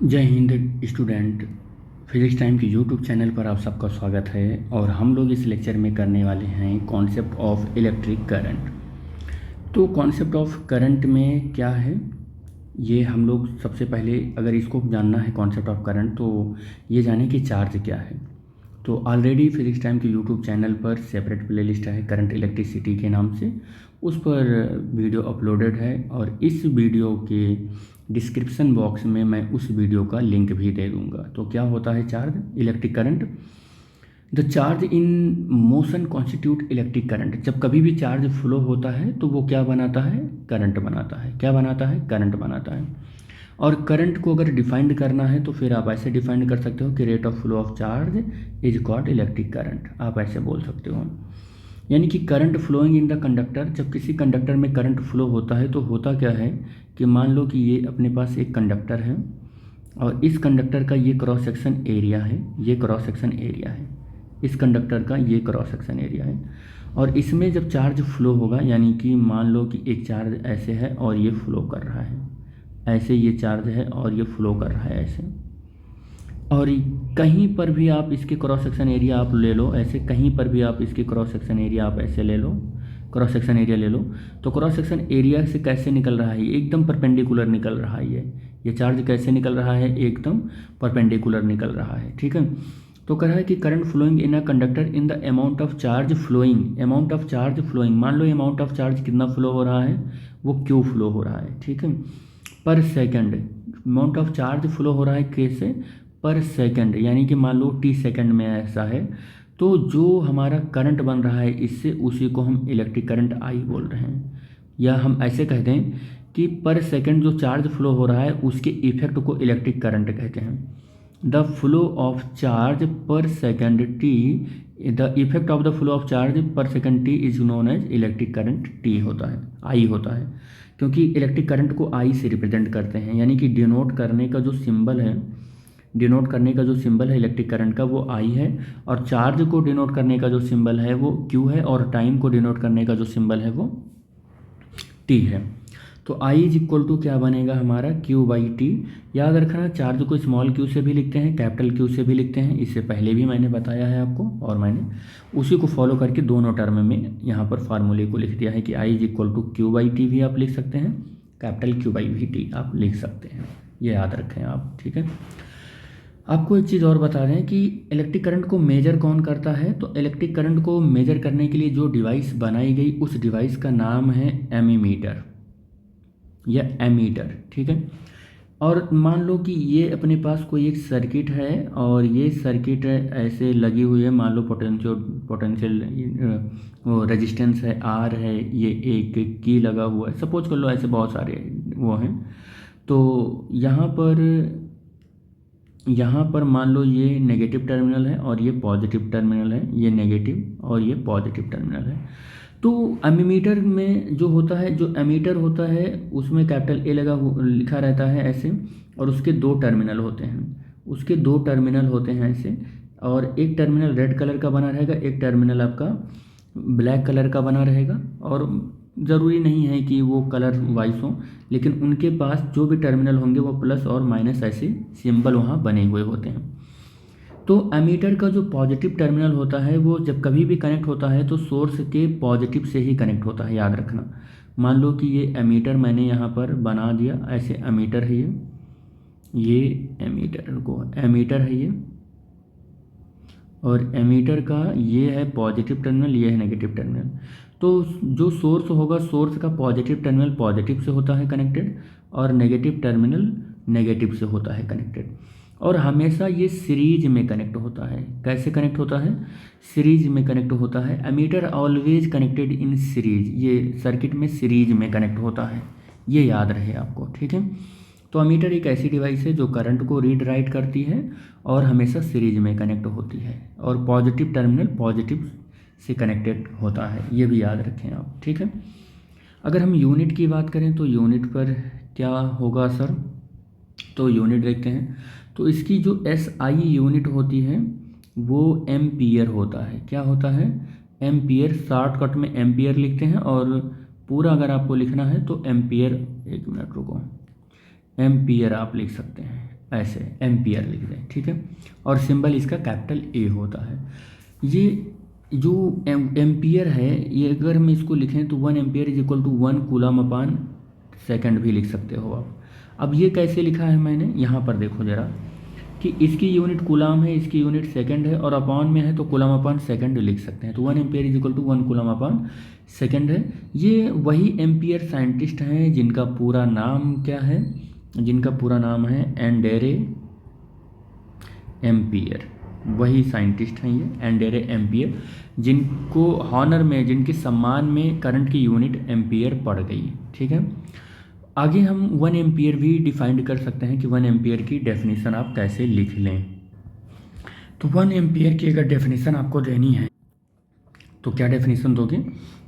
जय Hind student. Physics time के YouTube channel पर आप सबका स्वागत है और हम लोग इस लेक्चर में करने वाले हैं कॉन्सेप्ट ऑफ इलेक्ट्रिक करंट। तो कॉन्सेप्ट ऑफ करंट में क्या है, ये हम लोग सबसे पहले अगर इसको जानना है कॉन्सेप्ट ऑफ करंट तो ये जाने कि चार्ज क्या है। तो ऑलरेडी फिजिक्स टाइम के यूट्यूब चैनल पर सेपरेट प्लेलिस्ट है करंट इलेक्ट्रिसिटी के नाम से, उस पर वीडियो अपलोडेड है और इस वीडियो के डिस्क्रिप्शन बॉक्स में मैं उस वीडियो का लिंक भी दे दूंगा। तो क्या होता है charge, electric current. The charge in motion constitute electric current. जब कभी भी चार्ज फ्लो होता है तो वो क्या बनाता है, करंट बनाता है। क्या बनाता है, करंट बनाता है। और करंट को अगर डिफाइंड करना है तो फिर आप ऐसे डिफाइंड कर सकते हो कि rate of flow of charge is called electric current, आप ऐसे बोल सकते हो। यानी कि current flowing in the conductor, जब किसी कंडक्टर में करंट फ्लो होता है तो होता क्या है कि मान लो कि ये अपने पास एक कंडक्टर है और इस कंडक्टर का ये क्रॉस सेक्शन एरिया है, ये क्रॉस सेक्शन एरिया है, इस कंडक्टर का ये क्रॉस सेक्शन एरिया है। और इसमें जब चार्ज फ्लो होगा, यानी कि मान लो कि एक चार्ज ऐसे है और ये फ्लो कर रहा है, ऐसे ये चार्ज है और ये फ्लो कर रहा है ऐसे, और कहीं पर भी आप इसके क्रॉस सेक्शन एरिया आप ले लो ऐसे, कहीं पर भी आप इसके क्रॉस सेक्शन एरिया आप ऐसे ले लो, क्रॉस सेक्शन एरिया ले लो, तो क्रॉस सेक्शन एरिया से कैसे निकल रहा है, एकदम परपेंडिकुलर निकल रहा है। ये चार्ज कैसे निकल रहा है, एकदम परपेंडिकुलर निकल रहा है। ठीक है। तो कह रहा है कि current flowing in a conductor in the amount of charge flowing, amount of charge flowing, मान लो अमाउंट ऑफ चार्ज कितना फ्लो हो रहा है, वो क्यू फ्लो हो रहा है। ठीक है। पर second, amount of charge flow हो रहा है कैसे, पर सेकंड, यानी कि मान लो टी सेकंड में ऐसा है, तो जो हमारा करंट बन रहा है इससे, उसी को हम इलेक्ट्रिक करंट आई बोल रहे हैं। या हम ऐसे कहते हैं कि पर सेकंड जो चार्ज फ्लो हो रहा है उसके इफेक्ट को इलेक्ट्रिक करंट कहते हैं। The flow of charge per second t, the effect of the flow of charge per second t is known as electric current, t होता है, आई होता है। क्योंकि इलेक्ट्रिक करंट को आई से रिप्रेजेंट करते हैं, यानी कि डिनोट करने का जो सिंबल है, डिनोट करने का जो सिंबल है इलेक्ट्रिक करंट का वो आई है, और चार्ज को डिनोट करने का जो सिंबल है वो क्यू है, और टाइम को डिनोट करने का जो सिंबल है वो टी है। तो आई इज इक्वल टू क्या बनेगा हमारा, क्यू बाई टी। याद रखना चार्ज को स्मॉल क्यू से भी लिखते हैं, कैपिटल क्यू से भी लिखते हैं, इससे पहले भी मैंने बताया है आपको, और मैंने उसी को फॉलो करके दोनों टर्म में यहाँ पर फार्मूले को लिख दिया है कि I is equal to q by t भी आप लिख सकते हैं, कैपिटल क्यू बाई भी टी आप लिख सकते हैं, ये याद रखें आप। ठीक है। आपको एक चीज़ और बता दें कि इलेक्ट्रिक करंट को मेजर कौन करता है। तो इलेक्ट्रिक करंट को मेजर करने के लिए जो डिवाइस बनाई गई उस डिवाइस का नाम है एमीमीटर या एमीटर। ठीक है। और मान लो कि ये अपने पास कोई एक सर्किट है और ये सर्किट ऐसे लगी हुई है, मान लो पोटेंशियल वो रेजिस्टेंस है आर है, ये एक की लगा हुआ है, सपोज कर लो, ऐसे बहुत सारे वो हैं। तो यहाँ पर मान लो ये नेगेटिव टर्मिनल है और ये पॉजिटिव टर्मिनल है, ये नेगेटिव और ये पॉजिटिव टर्मिनल है। तो एमीमीटर में जो होता है, जो एमीटर होता है उसमें कैपिटल ए लिखा रहता है ऐसे, और उसके दो टर्मिनल होते हैं, उसके दो टर्मिनल होते हैं ऐसे, और एक टर्मिनल रेड कलर का बना रहेगा, एक टर्मिनल आपका ब्लैक कलर का बना रहेगा। और ज़रूरी नहीं है कि वो कलर वाइज हो, लेकिन उनके पास जो भी टर्मिनल होंगे वो प्लस और माइनस ऐसे सिंबल वहाँ बने हुए होते हैं। तो एमीटर का जो पॉजिटिव टर्मिनल होता है वो जब कभी भी कनेक्ट होता है तो सोर्स के पॉजिटिव से ही कनेक्ट होता है, याद रखना। मान लो कि ये एमीटर मैंने यहाँ पर बना दिया ऐसे, एमीटर है ये एमीटर को एमीटर है ये, और एमीटर का ये है पॉजिटिव टर्मिनल, ये है नेगेटिव टर्मिनल। तो जो सोर्स होगा, सोर्स का पॉजिटिव टर्मिनल पॉजिटिव से होता है कनेक्टेड, और नेगेटिव टर्मिनल नेगेटिव से होता है कनेक्टेड, और हमेशा ये सीरीज में कनेक्ट होता है। कैसे कनेक्ट होता है, सीरीज में कनेक्ट होता है। Ammeter always connected in series, ये सर्किट में सीरीज में कनेक्ट होता है, ये याद रहे आपको। ठीक है। तो एमीटर एक ऐसी डिवाइस है जो करंट को रीड राइट करती है और हमेशा सीरीज में कनेक्ट होती है, और पॉजिटिव टर्मिनल पॉजिटिव से कनेक्टेड होता है, ये भी याद रखें आप। ठीक है। अगर हम यूनिट की बात करें तो यूनिट पर क्या होगा सर, तो यूनिट देखते हैं। तो इसकी जो एस आई यूनिट होती है वो एम्पियर होता है। क्या होता है, एम्पियर, शॉर्टकट में एम्पियर लिखते हैं, और पूरा अगर आपको लिखना है तो एम्पियर, एक मिनट रुको, एम्पियर आप लिख सकते हैं। ऐसे एम्पियर लिख दें, ठीक है। और सिंबल इसका कैपिटल ए होता है। ये जो एम्पियर है, ये अगर हम इसको लिखें तो 1 ampere is equal to 1 coulomb upon second भी लिख सकते हो आप। अब ये कैसे लिखा है मैंने, यहाँ पर देखो ज़रा कि इसकी यूनिट कूलम है, इसकी यूनिट सेकंड है, और अपॉन में है तो कूलम अपान सेकंड लिख सकते हैं। तो 1 ampere is equal to 1 coulomb upon second है। ये वही एम्पियर साइंटिस्ट हैं जिनका पूरा नाम क्या है, जिनका पूरा नाम है एंडेरे एम्पियर। वही साइंटिस्ट हैं ये एंडेरे एम्पियर, जिनको हॉनर में, जिनके सम्मान में करंट की यूनिट एम्पियर पड़ गई, ठीक है। आगे हम 1 एम्पियर भी डिफाइंड कर सकते हैं कि 1 एम्पियर की डेफिनेशन आप कैसे लिख लें। तो 1 एम्पियर की अगर डेफिनेशन आपको देनी है तो क्या डेफिनेशन दोगे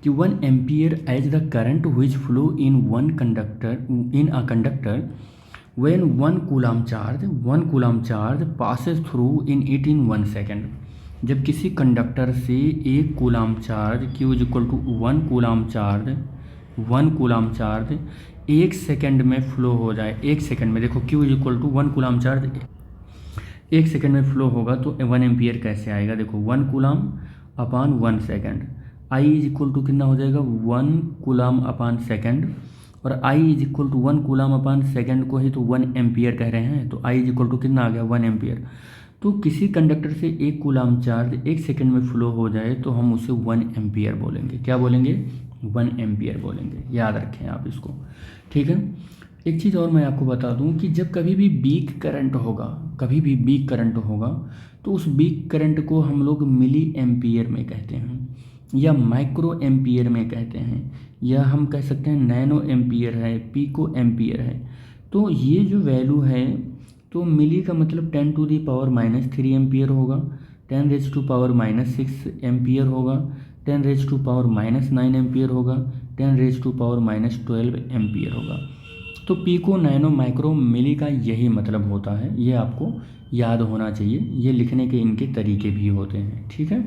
कि 1 ampere as the current which flow in a conductor when 1 coulomb charge passes through in it in 1 second. जब किसी कंडक्टर से 1 coulomb charge Q is equal to 1 coulomb charge 1 second में फ्लो हो जाए, 1 सेकेंड में, देखो Q is equal to 1 coulomb charge 1 second में flow होगा तो 1 एम्पियर कैसे आएगा। देखो 1 coulomb upon 1 second, I is equal to कितना हो जाएगा 1 कूलम अपान सेकेंड, और I is equal to 1 coulomb upon second को ही तो 1 एम्पियर कह रहे हैं, तो I इज इक्वल टू कितना आ गया 1 एम्पियर। तो किसी कंडक्टर से 1 कूलम चार्ज 1 सेकेंड में फ्लो हो जाए तो हम उसे 1 एम्पियर बोलेंगे। क्या बोलेंगे, 1 एम्पियर बोलेंगे, याद रखें आप इसको, ठीक है। एक चीज़ और मैं आपको बता दूं कि जब कभी भी वीक करंट होगा, तो उस वीक करंट को हम लोग मिली एम्पियर में कहते हैं, या माइक्रो एम्पियर में कहते हैं, या हम कह सकते हैं नैनो एम्पियर है, पिको एम्पियर है। तो ये जो वैल्यू है, तो मिली का मतलब 10 टू दी पावर -3 एम्पियर होगा, 10 रेज टू पावर -6 एम्पियर होगा, 10 रेज टू पावर -9 एम्पियर होगा, 10 रेज टू पावर -12 एम्पियर होगा। तो पिको, नैनो, माइक्रो, मिली का यही मतलब होता है, ये आपको याद होना चाहिए। ये लिखने के इनके तरीके भी होते हैं, ठीक है।